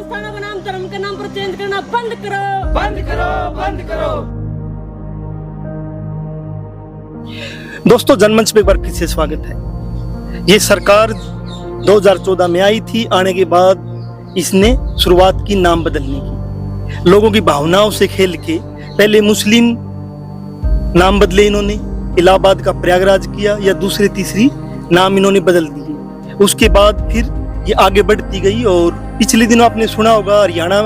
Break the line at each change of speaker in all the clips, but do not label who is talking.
संस्थानों का नाम धर्म के नाम पर चेंज करना बंद करो,
बंद करो, बंद करो।
दोस्तों, जनमंच पे एक बार फिर से स्वागत है। ये सरकार 2014 में आई थी। आने के बाद इसने शुरुआत की नाम बदलने की, लोगों की भावनाओं से खेल के। पहले मुस्लिम नाम बदले इन्होंने, इलाहाबाद का प्रयागराज किया, या दूसरे तीसरी नाम इन्होंने बदल दिए। उसके बाद फिर ये आगे बढ़ती गई और पिछले दिनों आपने सुना होगा हरियाणा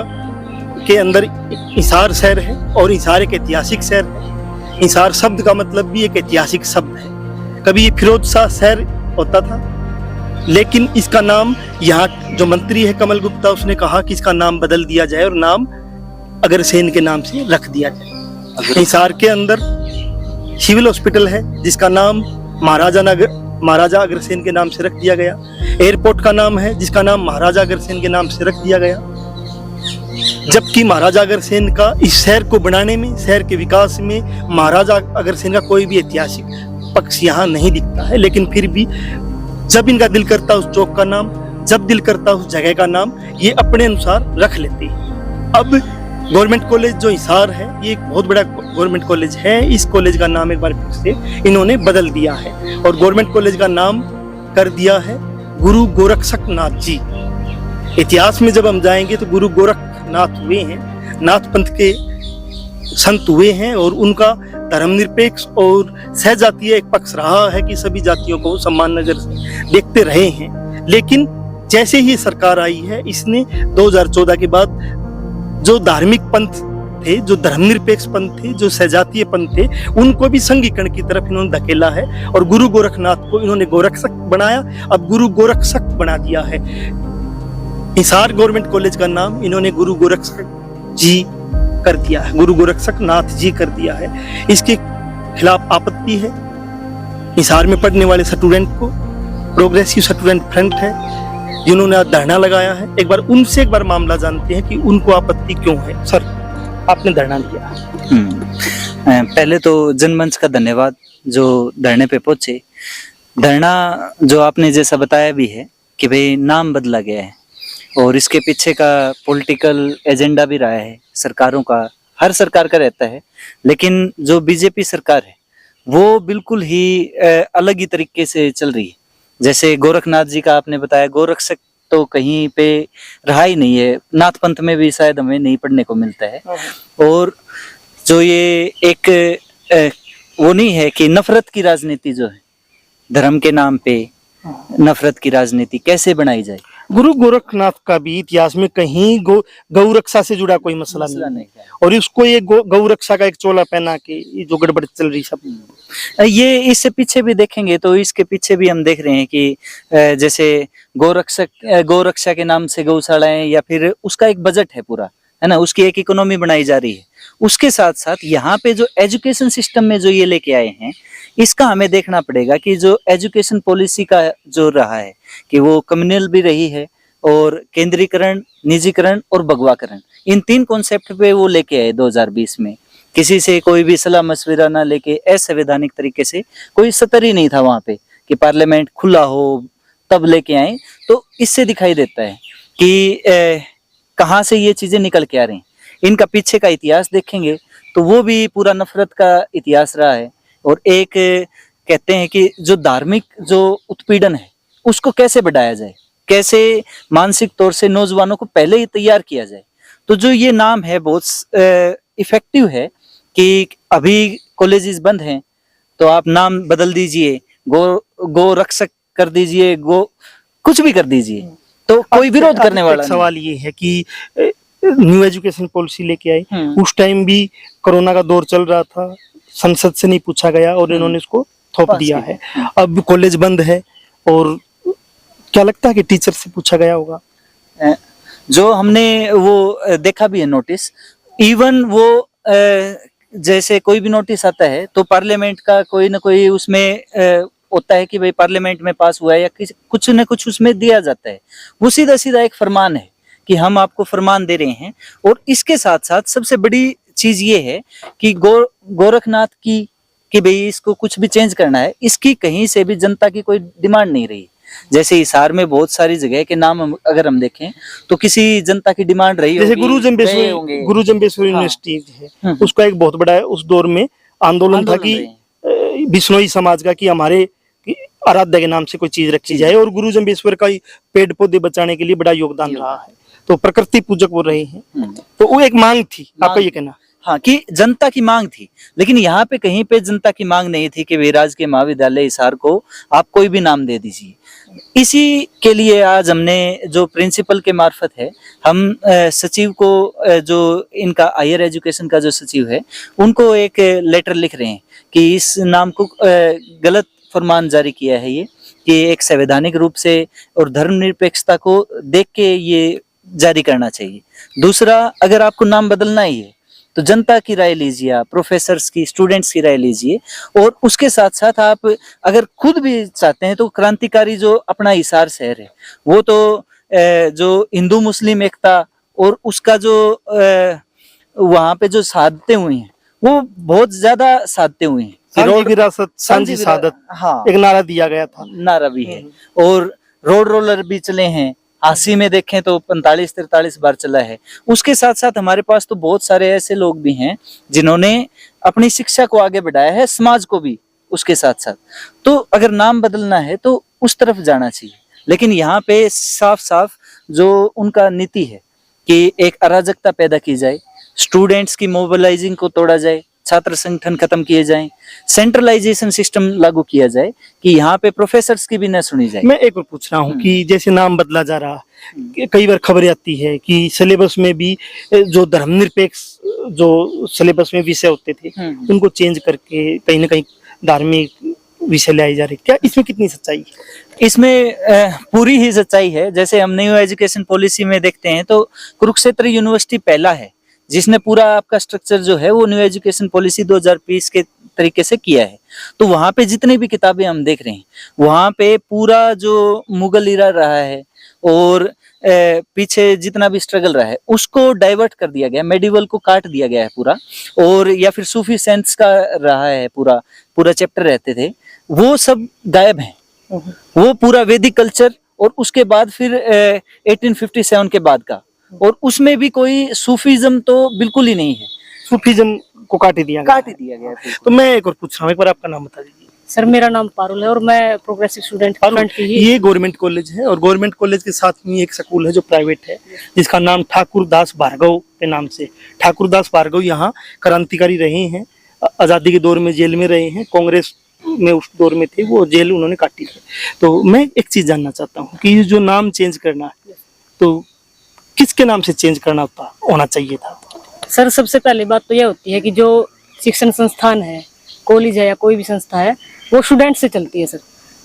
के अंदर हिसार शहर है और हिसार एक ऐतिहासिक शहर है। हिसार शब्द का मतलब भी एक ऐतिहासिक शब्द है। कभी ये फिरोज शाह शहर होता था, लेकिन इसका नाम, यहाँ जो मंत्री है कमल गुप्ता, उसने कहा कि इसका नाम बदल दिया जाए और नाम अग्रसेन के नाम से रख दिया जाए। हिसार के अंदर सिविल हॉस्पिटल है जिसका नाम महाराजा अग्रसेन के नाम से रख दिया गया। एयरपोर्ट का नाम है जिसका नाम महाराजा अग्रसेन के नाम से रख दिया गया। जबकि महाराजा अग्रसेन का इस शहर को बनाने में, शहर के विकास में महाराजा अग्रसेन का कोई भी ऐतिहासिक पक्ष यहाँ नहीं दिखता है। लेकिन फिर भी जब इनका दिल करता उस चौक का नाम, जब दिल करता उस जगह का नाम, ये अपने अनुसार रख लेते हैं। अब गवर्नमेंट कॉलेज जो हिसार है, ये एक बहुत बड़ा गवर्नमेंट कॉलेज है। इस कॉलेज का नाम एक बार फिर से इन्होंने बदल दिया है और गवर्नमेंट कॉलेज का नाम कर दिया है गुरु गोरक्षक नाथ जी। इतिहास में जब हम जाएंगे तो गुरु गोरखनाथ हुए हैं, नाथ पंथ के संत हुए हैं और उनका धर्मनिरपेक्ष और सहजातीय एक पक्ष रहा है कि सभी जातियों को सम्मान नजर से देखते रहे हैं। लेकिन जैसे ही सरकार आई है, इसने 2014 के बाद जो धार्मिक पंथ थे, जो धर्मनिरपेक्ष पंथ थे, जो सहजातीय पंथ थे, उनको भी संघीकरण की तरफ इन्होंने धकेला है और गुरु गोरखनाथ को इन्होंने गोरक्षक बनाया। अब गुरु गोरक्षक बना दिया है। हिसार गवर्नमेंट कॉलेज का नाम इन्होंने गुरु गोरक्षक जी कर दिया है, गुरु गोरक्षक नाथ जी कर दिया है। इसके खिलाफ आपत्ति है हिसार में पढ़ने वाले स्टूडेंट को। प्रोग्रेसिव स्टूडेंट फ्रंट है जिन्होंने आज धरना लगाया है। एक बार उनसे मामला जानते हैं कि उनको आपत्ति क्यों है। सर, आपने धरना दिया।
पहले तो जनमंच का धन्यवाद जो धरने पे पहुंचे। धरना जो आपने जैसा बताया भी है कि भाई नाम बदला गया है और इसके पीछे का पॉलिटिकल एजेंडा भी रहा है सरकारों का, हर सरकार का रहता है। लेकिन जो बीजेपी सरकार है वो बिल्कुल ही अलग ही तरीके से चल रही है। जैसे गोरखनाथ जी का आपने बताया, गोरक्षक तो कहीं पे रहा ही नहीं है, नाथ पंथ में भी शायद हमें नहीं पढ़ने को मिलता है। और जो ये एक वो नहीं है कि नफरत की राजनीति जो है, धर्म के नाम पे नफरत की राजनीति कैसे बनाई जाए।
गुरु गोरखनाथ का भी इतिहास में कहीं गौ रक्षा से जुड़ा कोई मसला नहीं है और इसको ये गौ रक्षा का एक चोला पहना के ये जो गड़बड़ चल रही सब,
ये इससे पीछे भी देखेंगे तो इसके पीछे भी हम देख रहे हैं कि जैसे गौरक्षा के नाम से गौशालाएं, या फिर उसका एक बजट है पूरा, है ना, उसकी एक इकोनॉमी बनाई जा रही है। उसके साथ साथ यहाँ पे जो एजुकेशन सिस्टम में जो ये लेके आए हैं, इसका हमें देखना पड़ेगा कि जो एजुकेशन पॉलिसी का जो रहा है कि वो कम्युनल भी रही है और केंद्रीकरण, निजीकरण और भगवाकरण, इन तीन कॉन्सेप्ट पे वो लेके आए 2020 में। किसी से कोई भी सलाह मशविरा ना लेके असंवैधानिक तरीके से, कोई सतर ही नहीं था वहां पे कि पार्लियामेंट खुला हो तब लेके आए। तो इससे दिखाई देता है कि कहाँ से ये चीजें निकल के आ रही हैं। इनका पीछे का इतिहास देखेंगे तो वो भी पूरा नफरत का इतिहास रहा है। और एक कहते हैं कि जो धार्मिक जो उत्पीड़न है उसको कैसे बढ़ाया जाए, कैसे मानसिक तौर से नौजवानों को पहले ही तैयार किया जाए। तो जो ये नाम है बहुत इफेक्टिव है कि अभी कॉलेजेस बंद हैं तो आप नाम बदल दीजिए, गो रक्षक कर दीजिए, कुछ भी कर दीजिए, तो कोई विरोध करने वाला नहीं।
सवाल ये है कि न्यू एजुकेशन पॉलिसी लेके आए, उस टाइम भी कोरोना का दौर चल रहा था, संसद से नहीं पूछा गया और इन्होंने इसको थोप दिया है। अब कॉलेज बंद है और क्या लगता है कि टीचर से पूछा गया होगा?
जो हमने वो देखा भी है नोटिस, इवन वो जैसे कोई भी नोटिस आता है तो पार्लियामेंट का कोई ना कोई उसमें होता है कि भाई पार्लियामेंट में पास हुआ है या कुछ न कुछ उसमें दिया जाता है। वो सीधा सीधा एक फरमान है कि हम आपको फरमान दे रहे हैं। और इसके साथ साथ सबसे बड़ी चीज ये है कि गोरखनाथ की कि भाई इसको कुछ भी चेंज करना है, इसकी कहीं से भी जनता की कोई डिमांड नहीं रही। जैसे हिसार में बहुत सारी जगह के नाम अगर हम देखें तो किसी जनता की डिमांड रही
जैसे
होगी,
गुरु
गए
जम्बेश्वर
होंगे।
यूनिवर्सिटी है, उसका एक बहुत बड़ा उस दौर में आंदोलन था कि बिश्नोई समाज का कि हमारे आराध्य के नाम से कोई चीज रखी जाए, और गुरु जम्बेश्वर का पेड़ पौधे बचाने के लिए बड़ा योगदान रहा है, तो प्रकृति पूजक वो रहे हैं। तो वो एक मांग थी, आपका ये कहना?
हाँ, कि जनता की मांग थी, लेकिन यहाँ पे कहीं पे जनता की मांग नहीं थी कि वीराज के महाविद्यालय हिसार को आप कोई भी नाम दे दीजिए। इसी के लिए आज हमने जो प्रिंसिपल के मार्फत है, हम सचिव को जो इनका हायर एजुकेशन का जो सचिव है, उनको एक लेटर लिख रहे हैं कि इस नाम को गलत फरमान जारी किया है ये, कि एक संवैधानिक रूप से और धर्मनिरपेक्षता को देख के ये जारी करना चाहिए। दूसरा, अगर आपको नाम बदलना ही है तो जनता की राय लीजिए, आप प्रोफेसर्स की, स्टूडेंट्स की राय लीजिए, और उसके साथ साथ आप अगर खुद भी चाहते हैं तो क्रांतिकारी जो अपना हिसार शहर है, वो तो जो हिंदू मुस्लिम एकता और उसका जो वहाँ पे जो साधते हुए हैं वो बहुत ज्यादा साधते हुए हैं।
सांझी विरासत, सांझी सादत,
हाँ,
एक नारा दिया गया था,
नारा भी है, और रोड रोलर भी चले हैं। 80 में देखें तो 45-43 बार चला है। उसके साथ साथ हमारे पास तो बहुत सारे ऐसे लोग भी हैं जिन्होंने अपनी शिक्षा को आगे बढ़ाया है, समाज को भी उसके साथ साथ। तो अगर नाम बदलना है तो उस तरफ जाना चाहिए, लेकिन यहाँ पे साफ साफ जो उनका नीति है कि एक अराजकता पैदा की जाए, स्टूडेंट्स की मोबिलाइजिंग को तोड़ा जाए, छात्र संगठन खत्म किए जाएं, सेंट्रलाइजेशन सिस्टम लागू किया जाए कि यहाँ पे प्रोफेसर्स की भी न सुनी जाए।
मैं एक और पूछ रहा हूँ कि जैसे नाम बदला जा रहा है, कई बार खबरें आती है कि सिलेबस में भी जो धर्मनिरपेक्ष जो सिलेबस में विषय होते थे उनको चेंज करके कहीं ना कहीं धार्मिक विषय लाए जा रहे, क्या इसमें कितनी सच्चाई है?
इसमें पूरी ही सच्चाई है। जैसे हम न्यू एजुकेशन पॉलिसी में देखते हैं तो कुरुक्षेत्र यूनिवर्सिटी पहला है जिसने पूरा आपका स्ट्रक्चर जो है वो न्यू एजुकेशन पॉलिसी 2020 के तरीके से किया है। तो वहाँ पे जितनी भी किताबें हम देख रहे हैं, वहाँ पे पूरा जो मुगल इरा रहा है और पीछे जितना भी स्ट्रगल रहा है उसको डाइवर्ट कर दिया गया, मेडिवल को काट दिया गया है पूरा, और या फिर सूफी सेंस का रहा है पूरा चैप्टर रहते थे, वो सब गायब हैं। वो पूरा वैदिक कल्चर, और उसके बाद फिर 1857 के बाद का, और उसमें भी कोई सूफीज्म तो बिल्कुल ही नहीं है।
सूफीज्म को काट ही दिया गया। तो मैं एक और पूछ रहा हूँ, एक बार आपका नाम बता दीजिए।
सर, मेरा नाम पारुल है और मैं प्रोग्रेसिव स्टूडेंट फ्रंट की ही।
ये गवर्नमेंट कॉलेज है, और गवर्नमेंट कॉलेज के साथ में एक स्कूल है जो प्राइवेट है, जिसका नाम ठाकुरदास भार्गव के नाम से। ठाकुरदास भार्गव यहाँ क्रांतिकारी रहे हैं, आजादी के दौर में जेल में रहे हैं, कांग्रेस में उस दौर में थे, वो जेल उन्होंने काटी है। तो मैं एक चीज जानना चाहता हूँ कि ये जो नाम चेंज करना है तो किसके नाम से चेंज करना होना चाहिए था?
सर, सबसे पहली बात तो यह होती है कि जो शिक्षण संस्थान है, कॉलेज है या कोई भी संस्था है, वो स्टूडेंट से चलती है सर,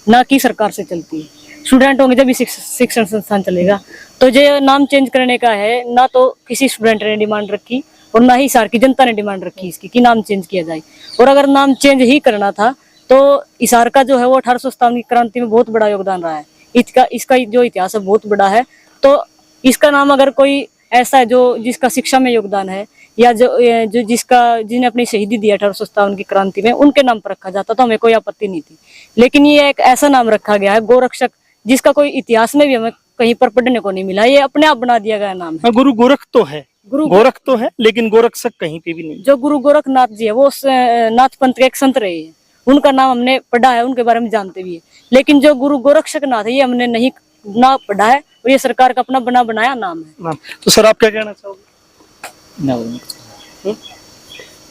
ना कि सरकार से चलती है। स्टूडेंट होंगे जब भी शिक्षण संस्थान चलेगा। तो जो नाम चेंज करने का है, ना तो किसी स्टूडेंट ने डिमांड रखी और ना ही हिसार की जनता ने डिमांड रखी इसकी कि नाम चेंज किया जाए। और अगर नाम चेंज ही करना था तो हिसार का जो है वो 1857 की क्रांति में बहुत बड़ा योगदान रहा है। इसका जो इतिहास है बहुत बड़ा है। तो इसका नाम अगर कोई ऐसा है जो जिसका शिक्षा में योगदान है या जो जिन्हें अपनी शहीदी दी 1857 की क्रांति में, उनके नाम पर रखा जाता तो हमें कोई आपत्ति नहीं थी। लेकिन ये एक ऐसा नाम रखा गया है गोरक्षक, जिसका कोई इतिहास में भी हमें कहीं पर पढ़ने को नहीं मिला। ये अपने आप बना दिया गया नाम है।
गुरु गोरख तो है, गोरख तो है, लेकिन गोरक्षक कहीं पे भी नहीं।
जो गुरु गोरखनाथ जी है वो नाथ पंथ के एक संत रहे हैं, उनका नाम हमने पढ़ा है, उनके बारे में जानते भी है। लेकिन जो गुरु गोरक्षक नाथ है ये हमने नहीं ना पढ़ा है, और ये सरकार का अपना बनाया नाम है।
तो सर, आप क्या कहना चाहोगे?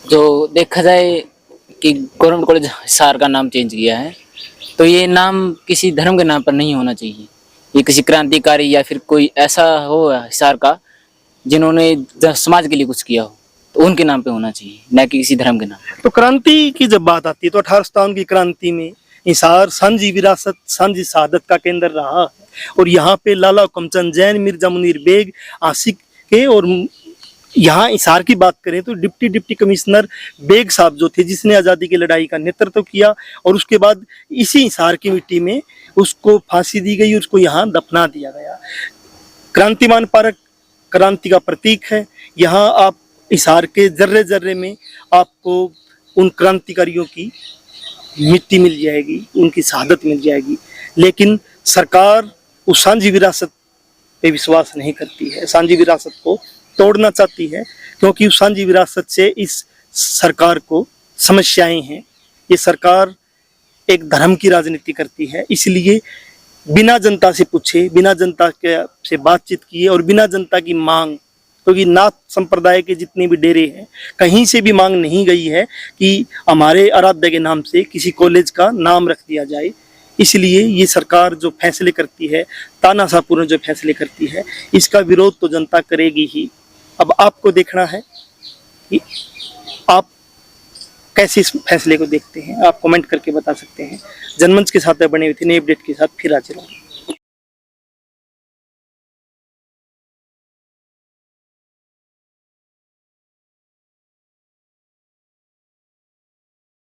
जो देखा जाए कि गवर्नमेंट कॉलेज हिसार का नाम चेंज किया है, तो ये नाम किसी धर्म के नाम पर नहीं होना चाहिए। ये किसी क्रांतिकारी या फिर कोई ऐसा हो हिसार का जिन्होंने समाज के लिए कुछ किया हो, तो उनके नाम पे होना चाहिए, न कि किसी धर्म के नाम।
तो क्रांति की जब बात आती है तो 1857 की क्रांति में हिसार सांझी विरासत, सांझी शहादत का केंद्र रहा है, और यहाँ पे लाला हुकमचंद जैन, मिर्जा मुनीर बेग, आशिक के, और यहाँ हिसार की बात करें तो डिप्टी कमिश्नर बेग साहब जो थे, जिसने आज़ादी की लड़ाई का नेतृत्व किया, और उसके बाद इसी हिसार की मिट्टी में उसको फांसी दी गई, उसको यहाँ दफना दिया गया। क्रांतिमान पार्क क्रांति का प्रतीक है। यहाँ आप हिसार के जर्रे जर्रे में आपको उन क्रांतिकारियों की मिट्टी मिल जाएगी, उनकी शहादत मिल जाएगी। लेकिन सरकार उस सांझी विरासत पे विश्वास नहीं करती है, सांझी विरासत को तोड़ना चाहती है, क्योंकि उस सांझी विरासत से इस सरकार को समस्याएं हैं। ये सरकार एक धर्म की राजनीति करती है, इसलिए बिना जनता से पूछे, बिना जनता के से बातचीत किए और बिना जनता की मांग, क्योंकि नाथ संप्रदाय के जितने भी डेरे हैं कहीं से भी मांग नहीं गई है कि हमारे आराध्य के नाम से किसी कॉलेज का नाम रख दिया जाए। इसलिए ये सरकार जो फैसले करती है, तानाशाहपूर्ण जो फैसले करती है, इसका विरोध तो जनता करेगी ही। अब आपको देखना है कि आप कैसे इस फैसले को देखते हैं, आप कमेंट करके बता सकते हैं। जनमंच के साथ बने हुए थे नए अपडेट के साथ फिर हाजिर होंगे।